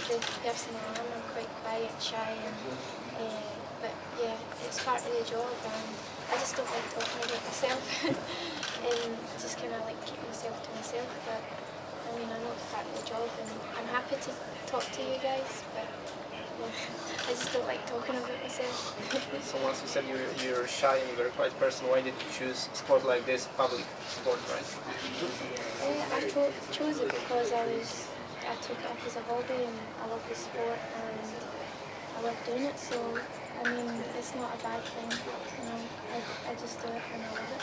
the person I am. I'm quite quiet, shy, and but yeah, it's part of the job, and I just don't like talking about myself. And just kind of like keep myself to myself. But I mean, I know it's part of the job, and I'm happy to talk to you guys. But yeah, I just don't like talking about myself. So once you said you're shy and you're a quiet person, why did you choose sport like this, public sport, right? I chose it because I took it up as a hobby, and I love the sport, and I love doing it. So I mean, it's not a bad thing. You know, I just do it and I love it.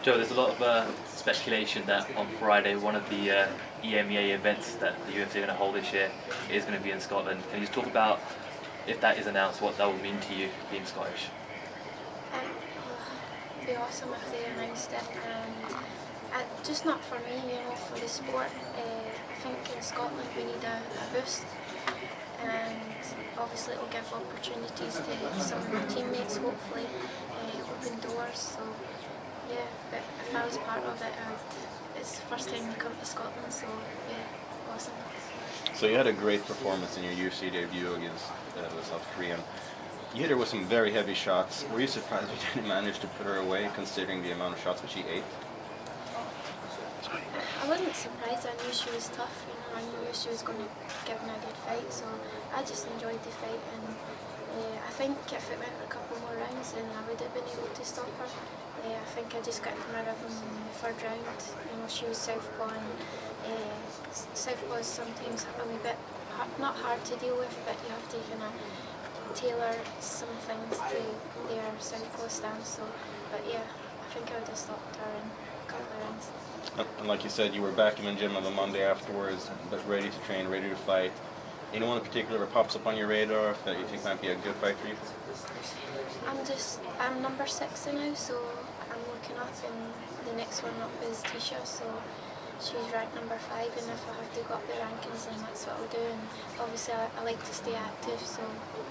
Joe, there's a lot of speculation that on Friday one of the EMEA events that the UFC are going to hold this year is going to be in Scotland. Can you just talk about, if that is announced, what that will mean to you being Scottish? It'd be awesome if they announced it, and just not for me, you know, for the sport. I think in Scotland we need a boost, and obviously it will give opportunities to some of my teammates, hopefully, open doors. So yeah, but if I was part of it, it's the first time to come to Scotland, so yeah, awesome. So you had a great performance in your UFC debut against the South Korean. You hit her with some very heavy shots. Were you surprised you didn't manage to put her away, considering the amount of shots that she ate? I wasn't surprised. I knew she was tough. You know, I knew she was going to give me a good fight. So I just enjoyed the fight, and I think if it went a couple more rounds, then I would have been able to stop her. I think I just got into my rhythm in the third round. You know, she was southpaw, and southpaw is sometimes a wee bit not hard to deal with, but you have to kind of tailor some things to their southpaw stance. So, but yeah, I think I would have stopped her in a couple of rounds. And like you said, you were back in the gym on the Monday afterwards, but ready to train, ready to fight. Anyone in particular that pops up on your radar that you think might be a good fight for you? I'm number 6 now, so I'm looking up, and the next one up is Tisha, so she's ranked number 5, and if I have to go up the rankings, then that's what I'll do. And obviously I like to stay active, so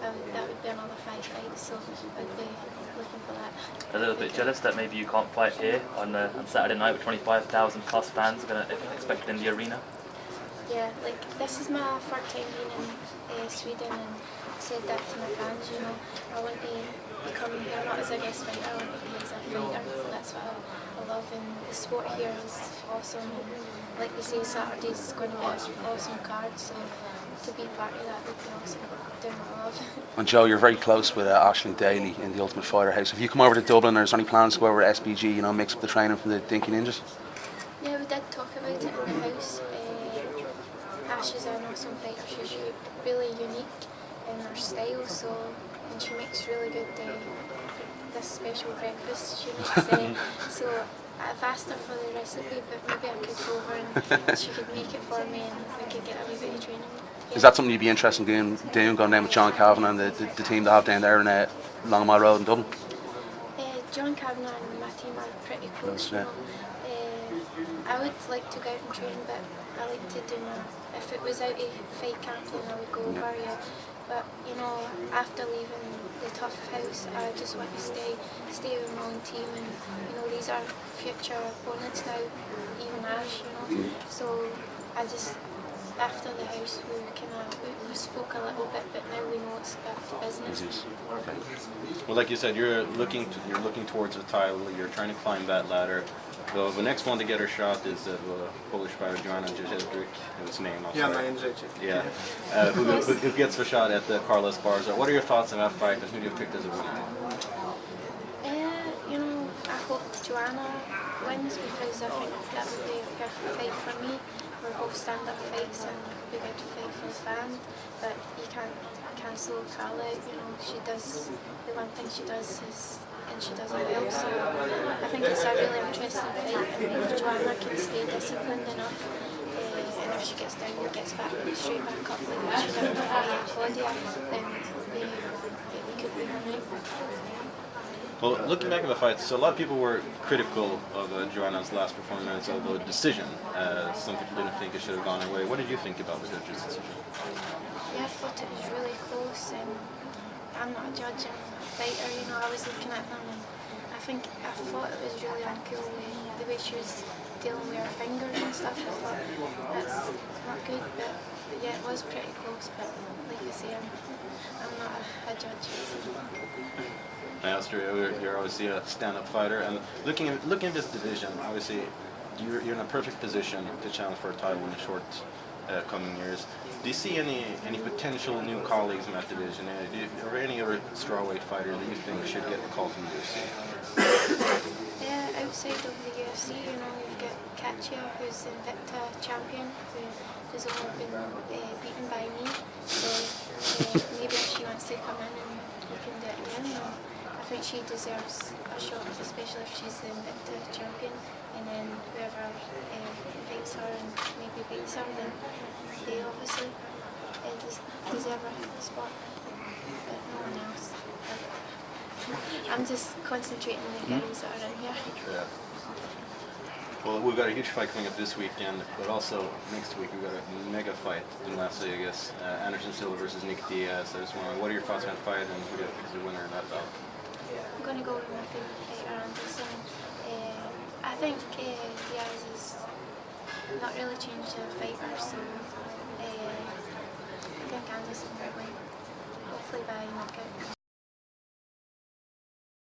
that would be another 5 fights, so I'd be looking for that. A little bit jealous that maybe you can't fight here on Saturday night with 25,000 plus fans expected in the arena? Yeah, like this is my third time being in Sweden, and I said that to my fans, you know, I want to become here not as a guest fighter, I want to be as a fighter, so that's what I love, and the sport here is awesome, and like you say, Saturday's going to be an awesome card, so to be part of that would be awesome, doing what I love. And Joe, you're very close with Aisling Daly in the Ultimate Fighter House. Have you come over to Dublin, or is there any plans to go over to SBG, you know, mix up the training from the Dinky Ninjas? Yeah, we did talk about it in the house. Ash is an awesome fighter. She's really unique in her style, and she makes really good this special breakfast she makes. So I've asked her for the recipe, but maybe I could go over and she could make it for me, and we could get a wee bit of training. Yeah. Is that something you'd be interested in doing, going down with John Calvin and the team they have down there in Longmire Road in Dublin? John Kavanagh and my team are pretty close. You know. I would like to go out and train, but I like to do if it was out of fight camp, then I would go over, yeah. But you know, after leaving the tough house, I just want to stay with my own team, and you know, these are future opponents now, even Ash, you know. So I just, after the house, we spoke a little bit, but now we know it's back to business. Okay. Well, like you said, you're looking towards the title. You're trying to climb that ladder. The next one to get her shot is the Polish fighter Joanne Calderwood, whose name I'm sorry. Yeah, who gets the shot at the Carlos Barza. What are your thoughts on that fight, and who do you pick as a winner? You know, I hope Joanna wins, because I think that would be a perfect fight for me. We're both stand-up fights, and it would be good to fight for the fan. But you can't cancel Carla out. You know, she does the one thing she does is. And she does it well, so I think it's a really interesting fight. If Joanna can stay disciplined enough, and if she gets down and gets straight back up like she did with Claudia, then it could be her night. Well, looking back at the fight, so a lot of people were critical of Joanna's last performance of a decision. Some people didn't think it should have gone her way. What did you think about the judge's decision? Yeah, I thought it was really close, and I'm not a judge, I'm a fighter, you know. I was looking at them, and I thought it was really uncool the way she was dealing with her fingers and stuff. I thought that's not good, but yeah, was pretty close, but like I say, I'm not a judge. That's true. You're obviously a stand-up fighter, and looking at this division, obviously you're in a perfect position to challenge for a title in the short coming years. Do you see any potential new colleagues in that division, or any other strawweight fighter that you think should get the call from the UFC? Outside of the UFC, you know, you've got Katya, who's the Invicta champion, who has only been beaten by me. So maybe if she wants to come in and we can do it again. I think she deserves a shot, especially if she's the Invicta champion. And then whoever fights her and maybe beats her, then they obviously deserve a spot, but no one else. I'm just concentrating on the girls that are in here. Yeah. Well, we've got a huge fight coming up this weekend, but also next week we've got a mega fight in Las Vegas. Anderson Silva versus Nick Diaz. I just wondering, what are your thoughts on that fight, and who do you think is the winner in that bout? I'm going to go with my favourite fighter, Anderson. I think Diaz has not really changed the fighter, so I think Anderson will win, hopefully by knockout.